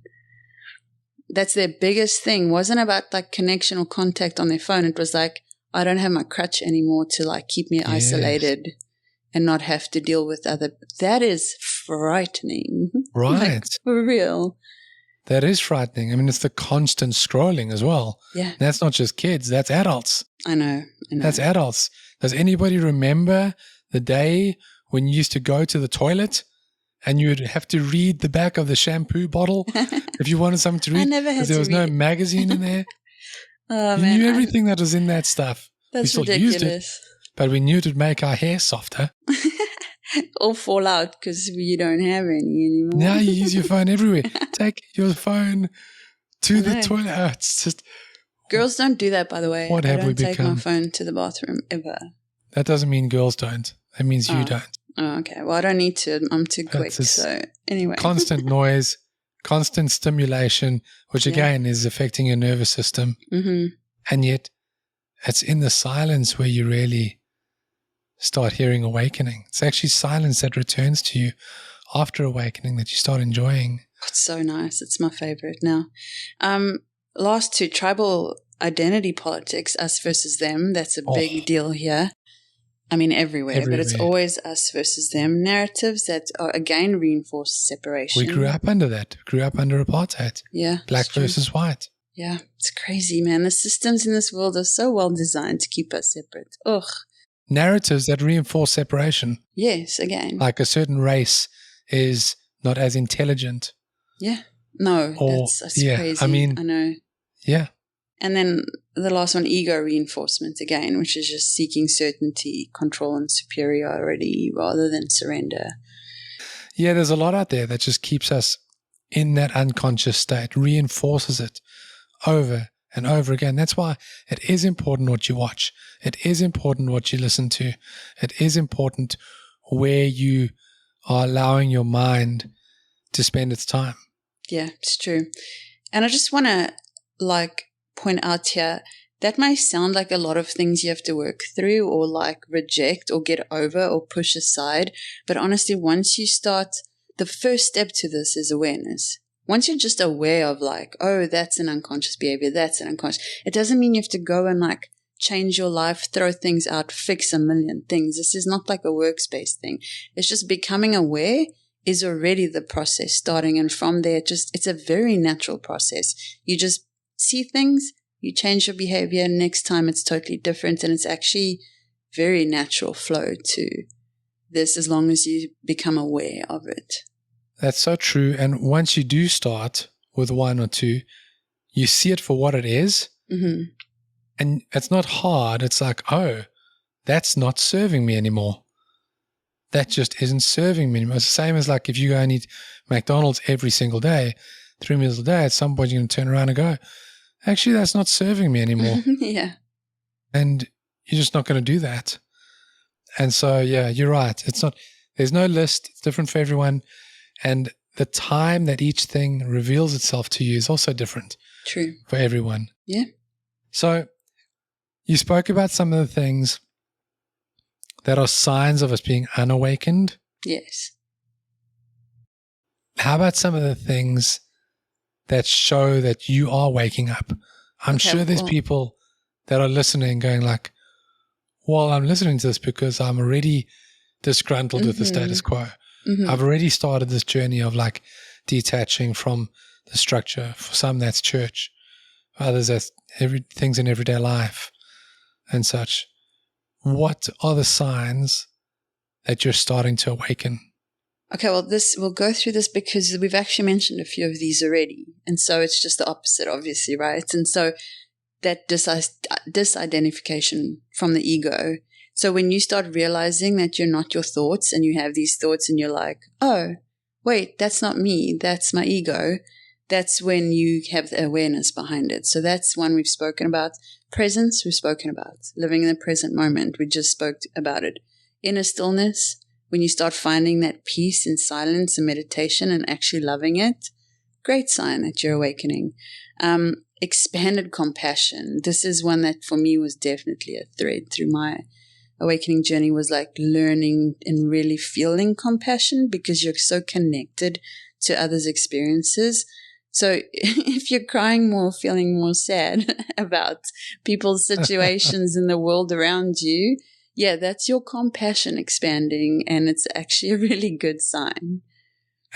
Speaker 2: That's their biggest thing. It wasn't about like connection or contact on their phone. It was like, I don't have my crutch anymore to like keep me isolated and not have to deal with that is frightening.
Speaker 3: Right.
Speaker 2: Like, for real.
Speaker 3: That is frightening. I mean, it's the constant scrolling as well.
Speaker 2: Yeah.
Speaker 3: And that's not just kids, that's adults.
Speaker 2: I know.
Speaker 3: That's adults. Does anybody remember the day when you used to go to the toilet and you would have to read the back of the shampoo bottle if you wanted something to read?
Speaker 2: I never had to read.
Speaker 3: There was no magazine in there.
Speaker 2: Oh,
Speaker 3: you knew everything that was in that stuff.
Speaker 2: That's
Speaker 3: we still
Speaker 2: ridiculous.
Speaker 3: used it, but we knew it would make our hair softer.
Speaker 2: Or fall out because you don't have any anymore.
Speaker 3: Now you use your phone everywhere. Take your phone to the toilet. Oh, it's just...
Speaker 2: Girls don't do that, by the way.
Speaker 3: What have we become?
Speaker 2: I don't take my phone to the bathroom ever.
Speaker 3: That doesn't mean girls don't. That means you don't.
Speaker 2: Oh, okay. Well, I don't need to. I'm too quick. So anyway.
Speaker 3: Constant noise, constant stimulation, which again is affecting your nervous system.
Speaker 2: Mm-hmm.
Speaker 3: And yet it's in the silence where you really start hearing awakening. It's actually silence that returns to you after awakening that you start enjoying.
Speaker 2: It's so nice. It's my favorite now. Last two, tribal identity politics, us versus them. That's a big deal here. I mean, everywhere, but it's always us versus them. Narratives that are, again, reinforce separation.
Speaker 3: We grew up under that. We grew up under apartheid.
Speaker 2: Yeah.
Speaker 3: Black versus white.
Speaker 2: Yeah. It's crazy, man. The systems in this world are so well designed to keep us separate. Ugh.
Speaker 3: Narratives that reinforce separation.
Speaker 2: Yes, again.
Speaker 3: Like a certain race is not as intelligent.
Speaker 2: Yeah. No, that's crazy.
Speaker 3: I mean,
Speaker 2: I know.
Speaker 3: Yeah.
Speaker 2: And then the last one, ego reinforcement again, which is just seeking certainty, control, and superiority rather than surrender.
Speaker 3: Yeah, there's a lot out there that just keeps us in that unconscious state, reinforces it over and over again. That's why it is important what you watch. It is important what you listen to. It is important where you are allowing your mind to spend its time.
Speaker 2: Yeah, it's true. And I just want to point out here, that may sound like a lot of things you have to work through or reject or get over or push aside. But honestly, once you start, the first step to this is awareness. Once you're just aware of oh, that's an unconscious behavior, that's an unconscious, it doesn't mean you have to go and change your life, throw things out, fix a million things. This is not like a workspace thing. It's just becoming aware is already the process starting. And from there, it's a very natural process. You just see things, you change your behavior, next time it's totally different, and it's actually very natural flow to this as long as you become aware of it.
Speaker 3: That's so true. And once you do start with one or two, you see it for what it is.
Speaker 2: Mm-hmm.
Speaker 3: And it's not hard. It's oh, that's not serving me anymore. That just isn't serving me anymore. It's the same as if you go and eat McDonald's every single day, 3 meals a day, at some point you're going to turn around and go, actually, that's not serving me anymore.
Speaker 2: Yeah.
Speaker 3: And you're just not going to do that. And so, yeah, you're right. There's no list. It's different for everyone. And the time that each thing reveals itself to you is also different.
Speaker 2: True.
Speaker 3: For everyone.
Speaker 2: Yeah.
Speaker 3: So you spoke about some of the things that are signs of us being unawakened.
Speaker 2: Yes.
Speaker 3: How about some of the things that show that you are waking up? I'm sure there's people that are listening going well, I'm listening to this because I'm already disgruntled with the status quo. Mm-hmm. I've already started this journey of detaching from the structure. For some, that's church. For others, that's things in everyday life and such. What are the signs that you're starting to awaken?
Speaker 2: Okay, well, we'll go through this because we've actually mentioned a few of these already. And so it's just the opposite, obviously, right? And so that disidentification from the ego. So when you start realizing that you're not your thoughts and you have these thoughts and you're oh, wait, that's not me, that's my ego, that's when you have the awareness behind it. So that's one we've spoken about. Presence, we've spoken about. Living in the present moment, we just spoke about it. Inner stillness, when you start finding that peace in silence and meditation and actually loving it, great sign that you're awakening. Expanded compassion. This is one that for me was definitely a thread through my awakening journey, was learning and really feeling compassion because you're so connected to others' experiences. So if you're crying more, feeling more sad about people's situations in the world around you, yeah, that's your compassion expanding, and it's actually a really good sign.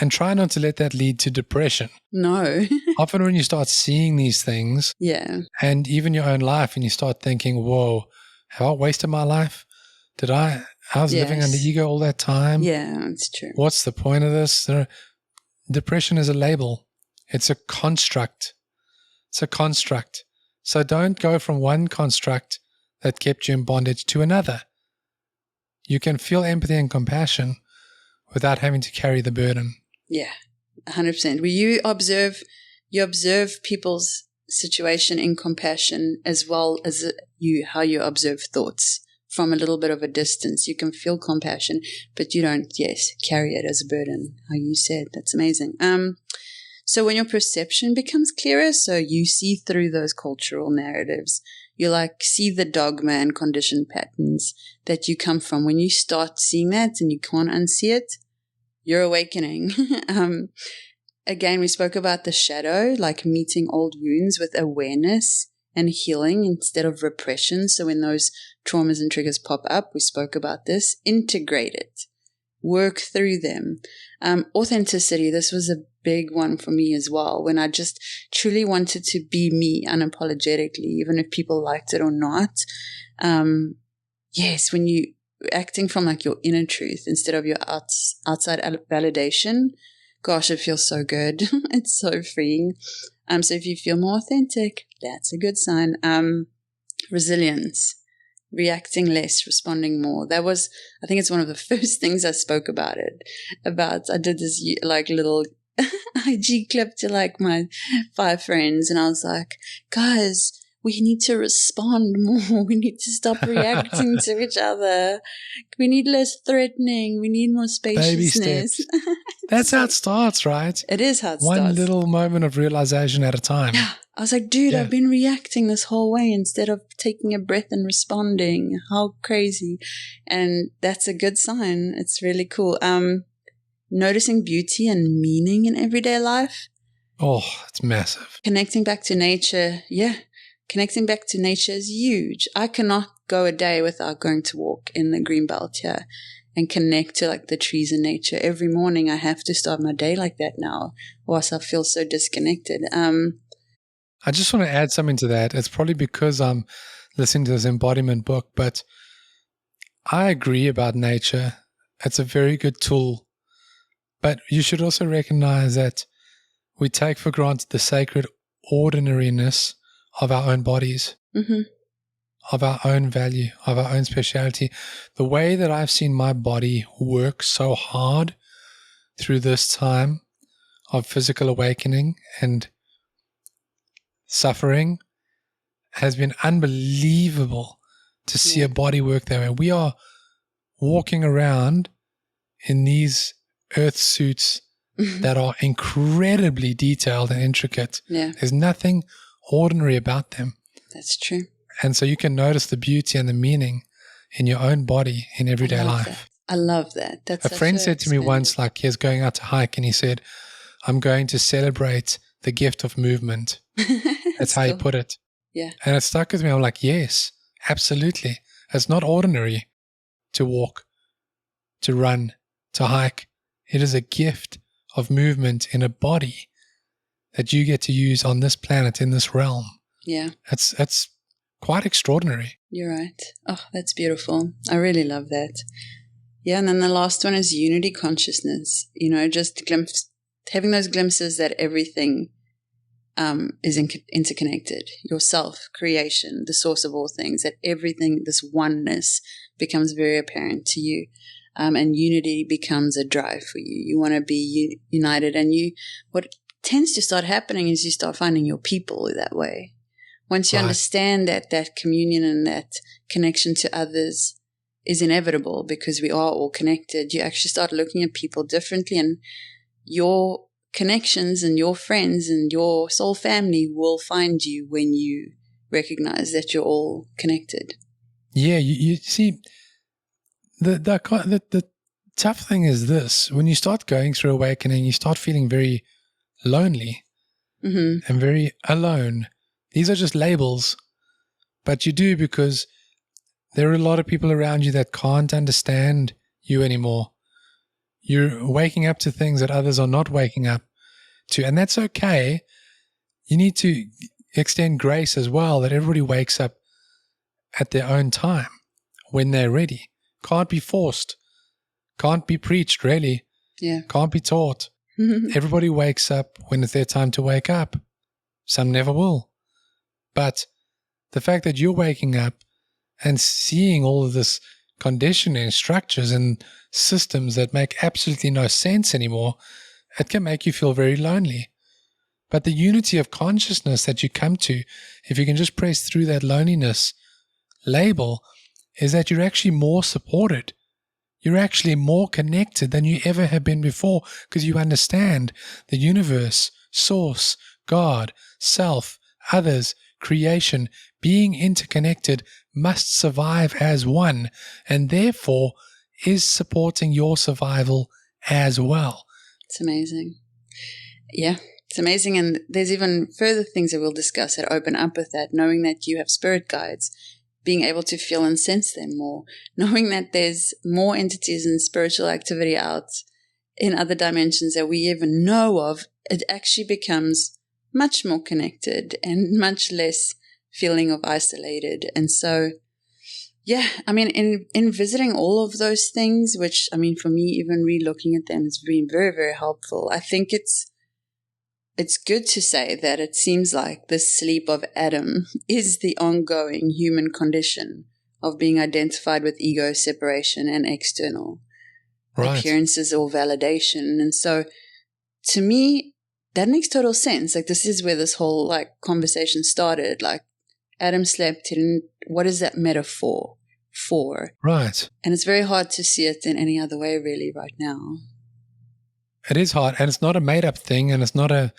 Speaker 3: And try not to let that lead to depression.
Speaker 2: No.
Speaker 3: Often when you start seeing these things,
Speaker 2: yeah,
Speaker 3: and even your own life, and you start thinking, whoa, have I wasted my life? I was living under ego all that time?
Speaker 2: Yeah, it's true.
Speaker 3: What's the point of this? Depression is a label. It's a construct. So don't go from one construct that kept you in bondage to another. You can feel empathy and compassion without having to carry the burden.
Speaker 2: Yeah, 100%. Where you observe people's situation in compassion as well as how you observe thoughts from a little bit of a distance. You can feel compassion, but you don't, carry it as a burden, how you said. That's amazing. So when your perception becomes clearer, so you see through those cultural narratives, you see the dogma and conditioned patterns that you come from. When you start seeing that and you can't unsee it, you're awakening. again, we spoke about the shadow, like meeting old wounds with awareness and healing instead of repression. So when those traumas and triggers pop up, we spoke about this. Integrate it. Work through them. Authenticity, this was a big one for me as well, when I just truly wanted to be me unapologetically, even if people liked it or not. Yes, when you acting from like your inner truth instead of your outside validation, gosh, it feels so good. It's so freeing. So if you feel more authentic, that's a good sign. Resilience. Reacting less, responding more. That was, I think it's one of the first things I spoke about it. I did this like little IG clip to like my 5 friends, and I was like, guys, we need to respond more. We need to stop reacting to each other. We need less threatening. We need more spaciousness.
Speaker 3: Baby steps. That's how it starts, right?
Speaker 2: It is how it starts.
Speaker 3: One little moment of realization at a time.
Speaker 2: Yeah. I was like, dude, I've been reacting this whole way instead of taking a breath and responding. How crazy. And that's a good sign. It's really cool. Noticing beauty and meaning in everyday life.
Speaker 3: Oh, it's massive.
Speaker 2: Connecting back to nature. Yeah. Connecting back to nature is huge. I cannot go a day without going to walk in the green belt here and connect to like the trees and nature. Every morning I have to start my day like that now, or else I feel so disconnected.
Speaker 3: I just want to add something to that. It's probably because I'm listening to this embodiment book, but I agree about nature. It's a very good tool. But you should also recognize that we take for granted the sacred ordinariness of our own bodies, of our own value, of our own speciality. The way that I've seen my body work so hard through this time of physical awakening and suffering has been unbelievable to see a body work that way. We are walking around in these earth suits that are incredibly detailed and intricate.
Speaker 2: Yeah.
Speaker 3: There's nothing ordinary about them.
Speaker 2: That's true.
Speaker 3: And so you can notice the beauty and the meaning in your own body in everyday life.
Speaker 2: I love that. That's
Speaker 3: a friend said to me once, like, he was going out to hike and he said, I'm going to celebrate the gift of movement. That's how he put it.
Speaker 2: Yeah.
Speaker 3: And it stuck with me. I'm like, yes, absolutely. It's not ordinary to walk, to run, to hike. It is a gift of movement in a body that you get to use on this planet, in this realm.
Speaker 2: Yeah.
Speaker 3: It's quite extraordinary.
Speaker 2: You're right. Oh, that's beautiful. I really love that. Yeah, and then the last one is unity consciousness. You know, just having those glimpses that everything is interconnected. Yourself, creation, the source of all things, that everything, this oneness becomes very apparent to you. And unity becomes a drive for you. You want to be united, and what tends to start happening is you start finding your people that way. Once you understand that communion and that connection to others is inevitable because we are all connected, you actually start looking at people differently, and your connections and your friends and your soul family will find you when you recognize that you're all connected.
Speaker 3: Yeah, you see, the tough thing is this: when you start going through awakening, you start feeling very lonely and very alone. These are just labels, but you do because there are a lot of people around you that can't understand you anymore. You're waking up to things that others are not waking up to, and that's okay. You need to extend grace as well, that everybody wakes up at their own time when they're ready. Can't be forced. Can't be preached, really.
Speaker 2: Yeah.
Speaker 3: Can't be taught. Everybody wakes up when it's their time to wake up. Some never will. But the fact that you're waking up and seeing all of this conditioning structures and systems that make absolutely no sense anymore, it can make you feel very lonely. But the unity of consciousness that you come to, if you can just press through that loneliness label, is that you're actually more supported. You're actually more connected than you ever have been before, because you understand the universe, source, God, self, others, creation, being interconnected must survive as one, and therefore is supporting your survival as well.
Speaker 2: It's amazing. Yeah, it's amazing. And there's even further things that we'll discuss that open up with that, knowing that you have spirit guides, being able to feel and sense them more, knowing that there's more entities and spiritual activity out in other dimensions that we even know of. It actually becomes much more connected and much less feeling of isolated. And so, yeah, I mean, in visiting all of those things, which, I mean, for me, even re-looking at them has been very, very helpful. I think it's good to say that it seems like the sleep of Adam is the ongoing human condition of being identified with ego, separation, and external appearances or validation. And so, to me, that makes total sense. Like, this is where this whole, like, conversation started. Like, Adam slept, and what is that metaphor for?
Speaker 3: Right.
Speaker 2: And it's very hard to see it in any other way, really, right now.
Speaker 3: It is hard, and it's not a made-up thing, and it's not a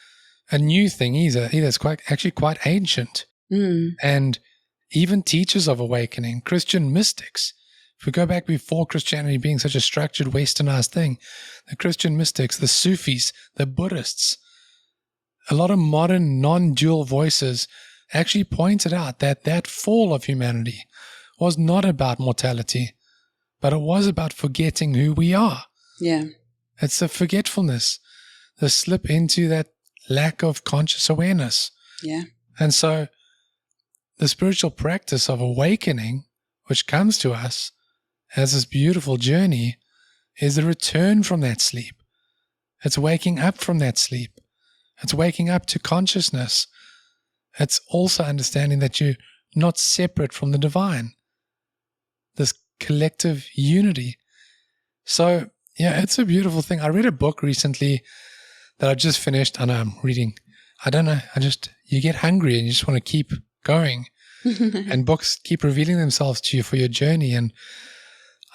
Speaker 3: new thing either. It's actually quite ancient. And even teachers of awakening, Christian mystics, if we go back before Christianity being such a structured, westernized thing, the Christian mystics, the Sufis, the Buddhists, a lot of modern non-dual voices actually pointed out that fall of humanity was not about mortality, but it was about forgetting who we are.
Speaker 2: Yeah.
Speaker 3: It's the forgetfulness, the slip into that lack of conscious awareness.
Speaker 2: Yeah.
Speaker 3: And so the spiritual practice of awakening, which comes to us as this beautiful journey, is the return from that sleep. It's waking up from that sleep. It's waking up to consciousness. It's also understanding that you're not separate from the divine, this collective unity. So, yeah, it's a beautiful thing. I read a book recently that I just finished, and I'm reading. I don't know, you get hungry and you just want to keep going. And books keep revealing themselves to you for your journey. And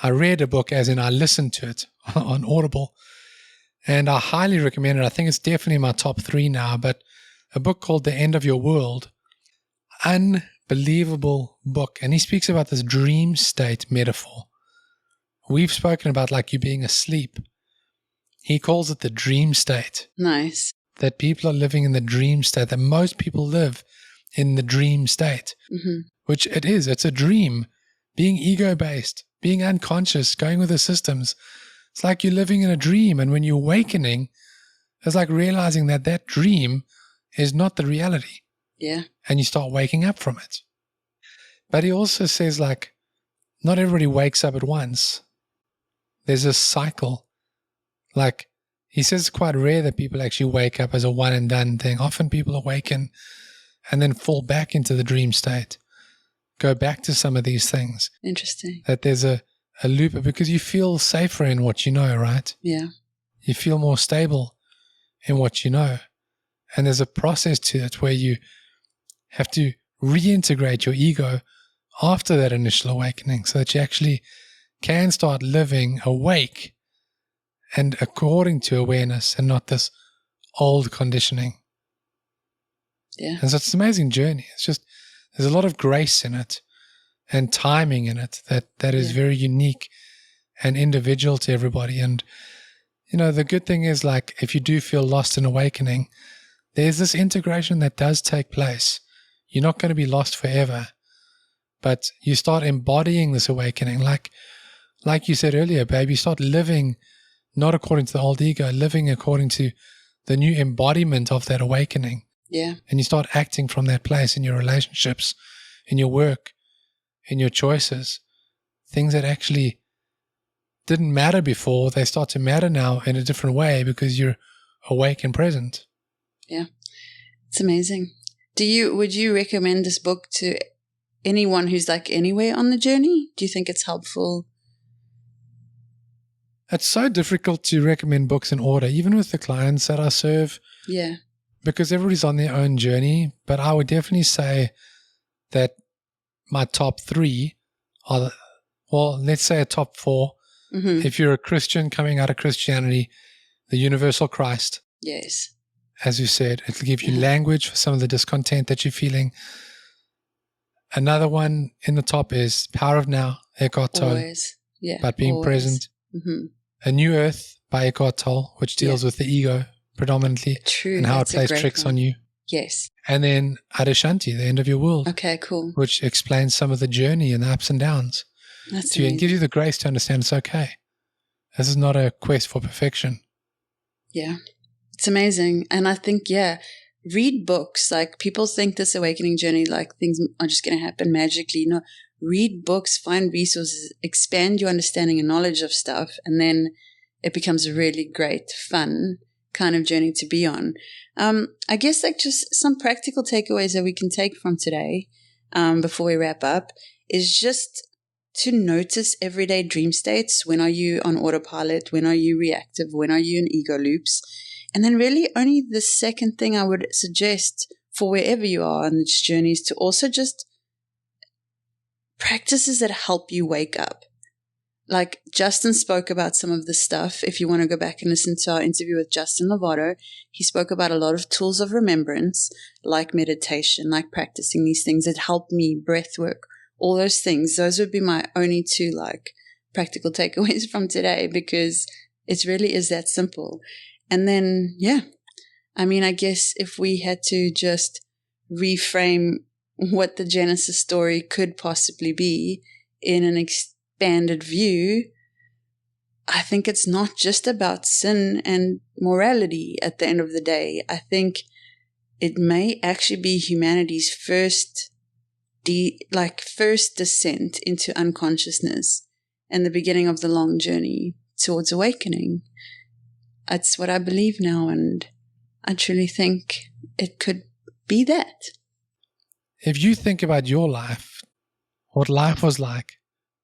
Speaker 3: I read a book, as in I listened to it on Audible, and I highly recommend it. I think it's definitely my top 3 now, but a book called The End of Your World. Unbelievable book. And he speaks about this dream state metaphor. We've spoken about like you being asleep. He calls it the dream state.
Speaker 2: Nice.
Speaker 3: That people are living in the dream state, that most people live in the dream state, which it is. It's a dream. Being ego-based, being unconscious, going with the systems. It's like you're living in a dream, and when you're awakening, it's like realizing that dream is not the reality.
Speaker 2: Yeah.
Speaker 3: And you start waking up from it. But he also says, like, not everybody wakes up at once. There's a cycle. Like, he says it's quite rare that people actually wake up as a one and done thing. Often people awaken and then fall back into the dream state, go back to some of these things.
Speaker 2: Interesting.
Speaker 3: That there's a loop, because you feel safer in what you know, right?
Speaker 2: Yeah.
Speaker 3: You feel more stable in what you know. And there's a process to it where you have to reintegrate your ego after that initial awakening so that you actually can start living awake and according to awareness and not this old conditioning.
Speaker 2: Yeah.
Speaker 3: And so it's an amazing journey. It's just, there's a lot of grace in it and timing in it that is very unique and individual to everybody. And, you know, the good thing is, like, if you do feel lost in awakening, there's this integration that does take place. You're not going to be lost forever, but you start embodying this awakening. Like you said earlier, babe, you start living not according to the old ego, living according to the new embodiment of that awakening.
Speaker 2: Yeah.
Speaker 3: And you start acting from that place in your relationships, in your work, in your choices. Things that actually didn't matter before, they start to matter now in a different way because you're awake and present.
Speaker 2: Yeah. It's amazing. Would you recommend this book to anyone who's like anywhere on the journey? Do you think it's helpful?
Speaker 3: It's so difficult to recommend books in order, even with the clients that I serve.
Speaker 2: Yeah.
Speaker 3: Because everybody's on their own journey. But I would definitely say that my top 3 are, well, let's say a top 4.
Speaker 2: Mm-hmm.
Speaker 3: If you're a Christian coming out of Christianity, the Universal Christ.
Speaker 2: Yes.
Speaker 3: As you said, it'll give you language for some of the discontent that you're feeling. Another one in the top is Power of Now, Eckhart Tolle.
Speaker 2: Always. Yeah.
Speaker 3: About being present.
Speaker 2: Mm-hmm.
Speaker 3: A New Earth by Eckhart Tolle, which deals with the ego, predominantly.
Speaker 2: True.
Speaker 3: And how it
Speaker 2: That's a
Speaker 3: plays
Speaker 2: great
Speaker 3: tricks
Speaker 2: one.
Speaker 3: on you.
Speaker 2: Yes.
Speaker 3: And then Adishanti, the end of your world,
Speaker 2: Okay, cool.
Speaker 3: which explains some of the journey and the ups and downs
Speaker 2: That's
Speaker 3: to you and
Speaker 2: amazing.
Speaker 3: gives you the grace to understand it's okay. This is not a quest for perfection.
Speaker 2: Yeah. It's amazing. And I think, read books. Like, people think this awakening journey, like things are just going to happen magically. No, read books, find resources, expand your understanding and knowledge of stuff. And then it becomes a really great, fun kind of journey to be on. I guess like just some practical takeaways that we can take from today, before we wrap up, is just to notice everyday dream states. When are you on autopilot? When are you reactive? When are you in ego loops? And then really only the second thing I would suggest for wherever you are on this journey is to also just practices that help you wake up. Like Justin spoke about some of the stuff. If you want to go back and listen to our interview with Justin Lovato, he spoke about a lot of tools of remembrance, like meditation, like practicing these things that help me, breath work, all those things. Those would be my only two like practical takeaways from today, because it really is that simple. And then, I guess if we had to just reframe what the Genesis story could possibly be in an expanded view, I think it's not just about sin and morality at the end of the day. I think it may actually be humanity's first descent into unconsciousness and the beginning of the long journey towards awakening. That's what I believe now, and I truly think it could be that.
Speaker 3: If you think about your life, what life was like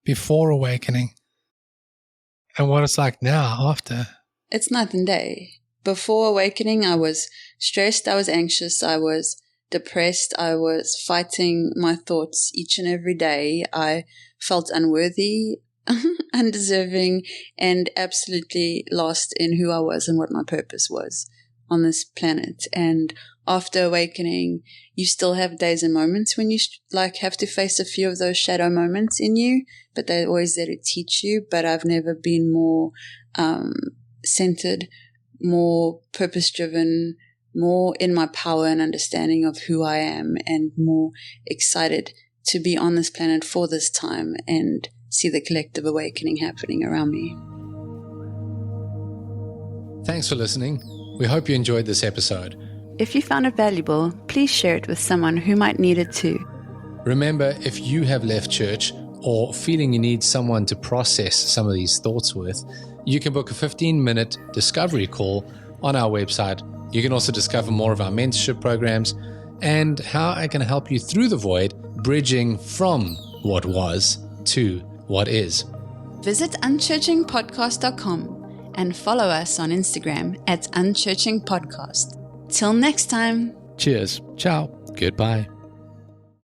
Speaker 3: before awakening and what it's like now after.
Speaker 2: It's night and day. Before awakening, I was stressed, I was anxious, I was depressed, I was fighting my thoughts each and every day. I felt unworthy, undeserving, and absolutely lost in who I was and what my purpose was on this planet. And after awakening, you still have days and moments when you have to face a few of those shadow moments in you, but they're always there to teach you. But I've never been more centered, more purpose-driven, more in my power and understanding of who I am, and more excited to be on this planet for this time and see the collective awakening happening around me.
Speaker 1: Thanks for listening. We hope you enjoyed this episode.
Speaker 2: If you found it valuable, please share it with someone who might need it too.
Speaker 1: Remember, if you have left church or feeling you need someone to process some of these thoughts with, you can book a 15-minute discovery call on our website. You can also discover more of our mentorship programs and how I can help you through the void, bridging from what was to what is.
Speaker 2: Visit unchurchingpodcast.com and follow us on Instagram at Unchurching Podcast. Till next time.
Speaker 1: Cheers. Ciao. Goodbye.